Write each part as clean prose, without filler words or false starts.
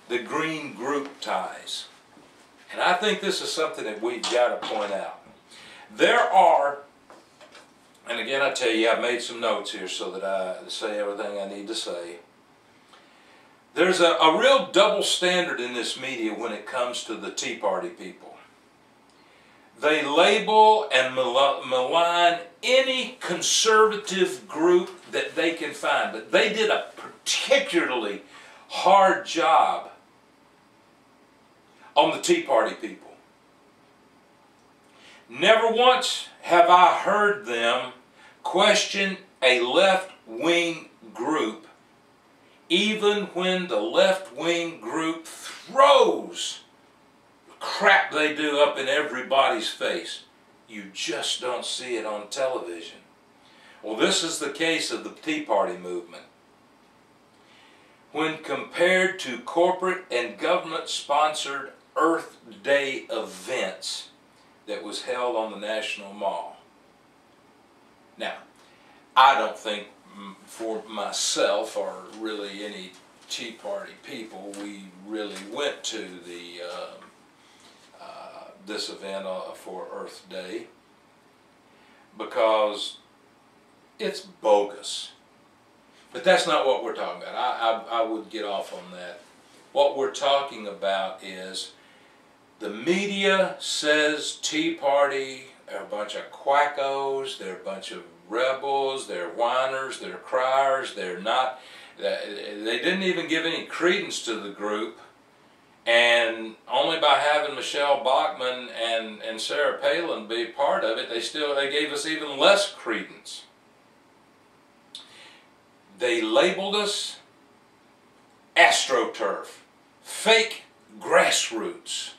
the green group ties. And I think this is something that we've got to point out. There are, and again I tell you, I've made some notes here so that I say everything I need to say. There's a real double standard in this media when it comes to the Tea Party people. They label and malign any conservative group that they can find, but they did a particularly hard job on the Tea Party people. Never once have I heard them question a left-wing group, even when the left-wing group throws the crap they do up in everybody's face. You just don't see it on television. Well, this is the case of the Tea Party movement. When compared to corporate and government-sponsored Earth Day events that was held on the National Mall. Now, I don't think for myself or really any Tea Party people we really went to the this event for Earth Day, because it's bogus. But that's not what we're talking about. I would get off on that. What we're talking about is the media says Tea Party are a bunch of quackos, they're a bunch of rebels, they're whiners, they're criers, they're not, they didn't even give any credence to the group, and only by having Michelle Bachmann and Sarah Palin be part of it, they gave us even less credence. They labeled us AstroTurf, fake grassroots.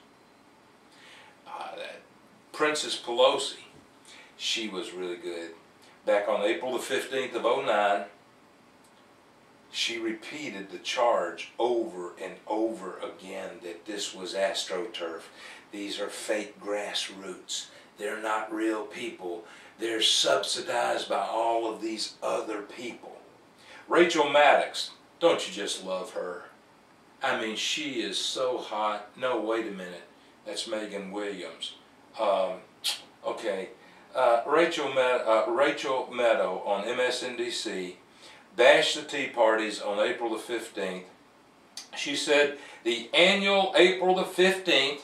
That Princess Pelosi, she was really good. Back on April the 15th of 2009, she repeated the charge over and over again that this was AstroTurf. These are fake grassroots. They're not real people. They're subsidized by all of these other people. Rachel Maddox, don't you just love her? I mean, she is so hot. No, wait a minute. That's Megan Williams. Okay. Rachel Maddow on MSNBC bashed the Tea Parties on April the 15th. She said, the annual April the 15th,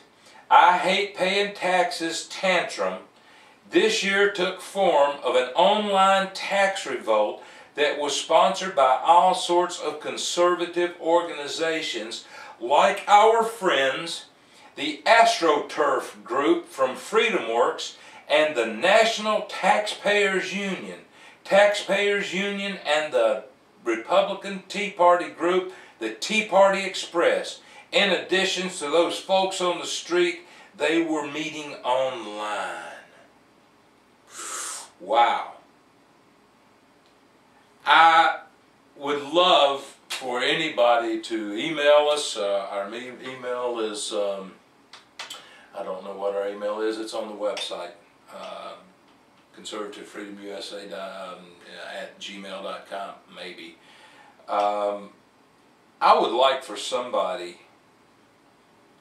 I hate paying taxes tantrum this year took form of an online tax revolt that was sponsored by all sorts of conservative organizations like our friends, the AstroTurf group from FreedomWorks, and the National Taxpayers Union. Taxpayers Union and the Republican Tea Party group, the Tea Party Express. In addition to those folks on the street, they were meeting online. Wow. I would love for anybody to email us. Our email is, I don't know what our email is, it's on the website. conservativefreedomusa at gmail.com, maybe. I would like for somebody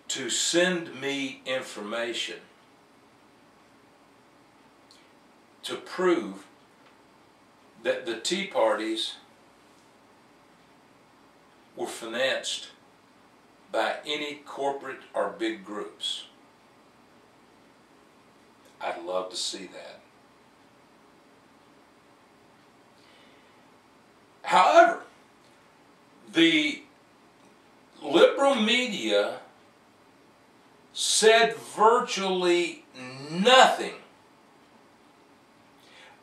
to send me information to prove that the Tea Parties were financed by any corporate or big groups. I'd love to see that. However, the liberal media said virtually nothing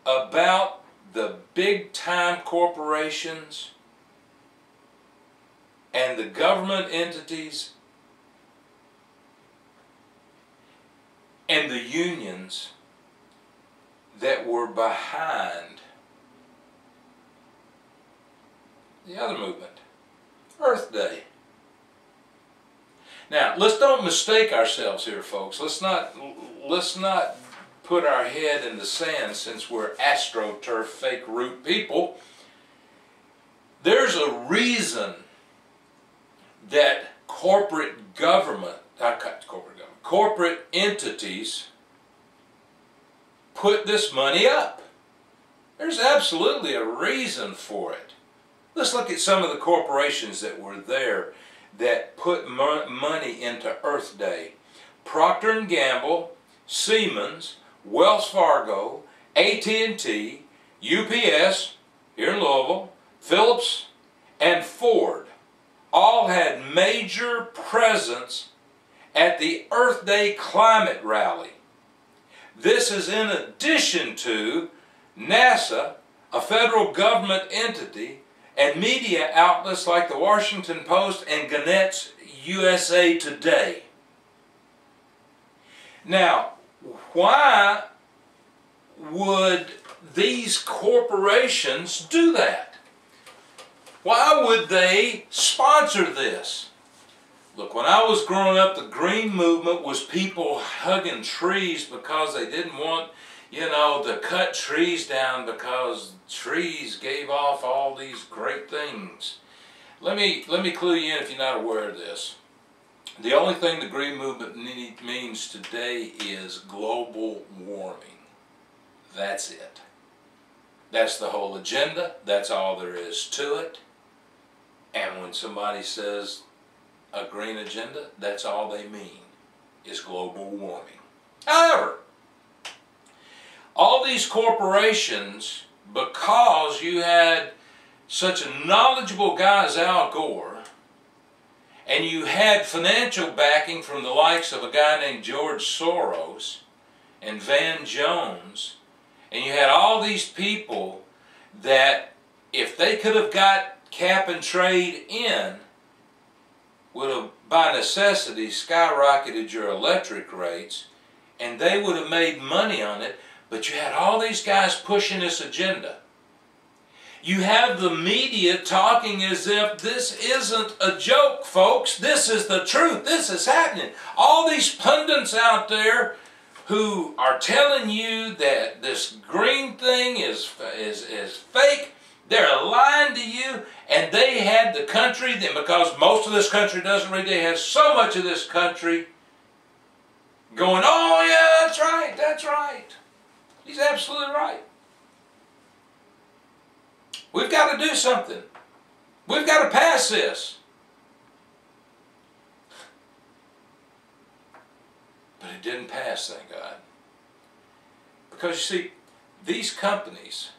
about the big-time corporations and the government entities and the unions that were behind the other movement, Earth Day. Now, let's don't mistake ourselves here, folks. Let's not put our head in the sand since we're AstroTurf fake root people. There's a reason that corporate government, corporate entities put this money up. There's absolutely a reason for it. Let's look at some of the corporations that were there that put money into Earth Day. Procter & Gamble, Siemens, Wells Fargo, AT&T, UPS here in Louisville, Phillips, and Ford all had major presence at the Earth Day climate rally. This is in addition to NASA, a federal government entity, and media outlets like the Washington Post and Gannett's USA Today. Now, why would these corporations do that? Why would they sponsor this? Look, when I was growing up, the green movement was people hugging trees because they didn't want, to cut trees down because trees gave off all these great things. Let me clue you in if you're not aware of this. The only thing the green movement means today is global warming. That's it. That's the whole agenda. That's all there is to it. And when somebody says a green agenda, that's all they mean, is global warming. However, all these corporations, because you had such a knowledgeable guy as Al Gore, and you had financial backing from the likes of a guy named George Soros and Van Jones, and you had all these people that, if they could have got cap and trade in, would have by necessity skyrocketed your electric rates, and they would have made money on it. But you had all these guys pushing this agenda. You have the media talking as if this isn't a joke, folks. This is the truth. This is happening. All these pundits out there who are telling you that this green thing is fake, they're lying to you. And they had the country, then, because most of this country doesn't read, they have so much of this country going, oh yeah, that's right, that's right. He's absolutely right. We've got to do something. We've got to pass this. But it didn't pass, thank God. Because you see, these companies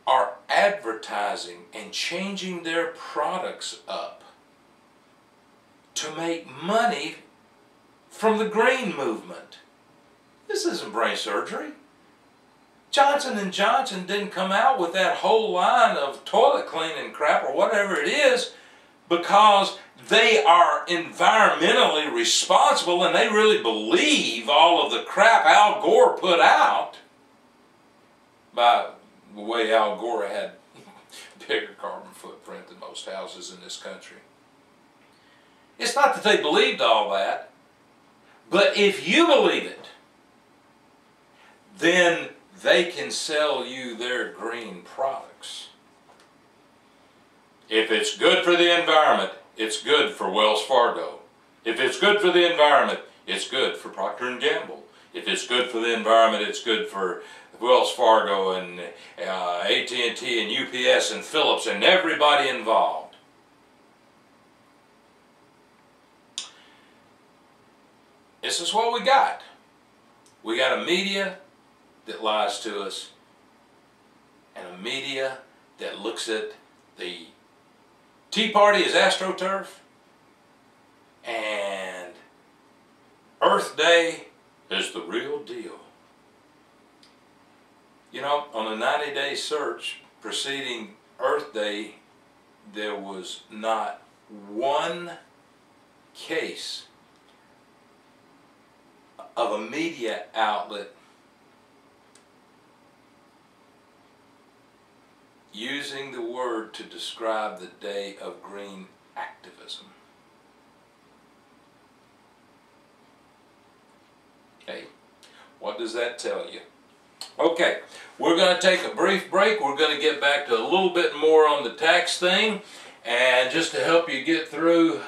are advertising and changing their products up to make money from the green movement. This isn't brain surgery. Johnson & Johnson didn't come out with that whole line of toilet cleaning crap or whatever it is because they are environmentally responsible and they really believe all of the crap Al Gore put out. By the way, Al Gore had a bigger carbon footprint than most houses in this country. It's not that they believed all that, but if you believe it, then they can sell you their green products. If it's good for the environment, it's good for Wells Fargo. If it's good for the environment, it's good for Procter & Gamble. If it's good for the environment, it's good for Wells Fargo and AT&T and UPS and Phillips and everybody involved. This is what we got. We got a media that lies to us, and a media that looks at the Tea Party as AstroTurf, and Earth Day is the real deal. You know, on a 90-day search preceding Earth Day, there was not one case of a media outlet using the word to describe the day of green activism. Hey, what does that tell you? Okay, we're going to take a brief break. We're going to get back to a little bit more on the tax thing, And just to help you get through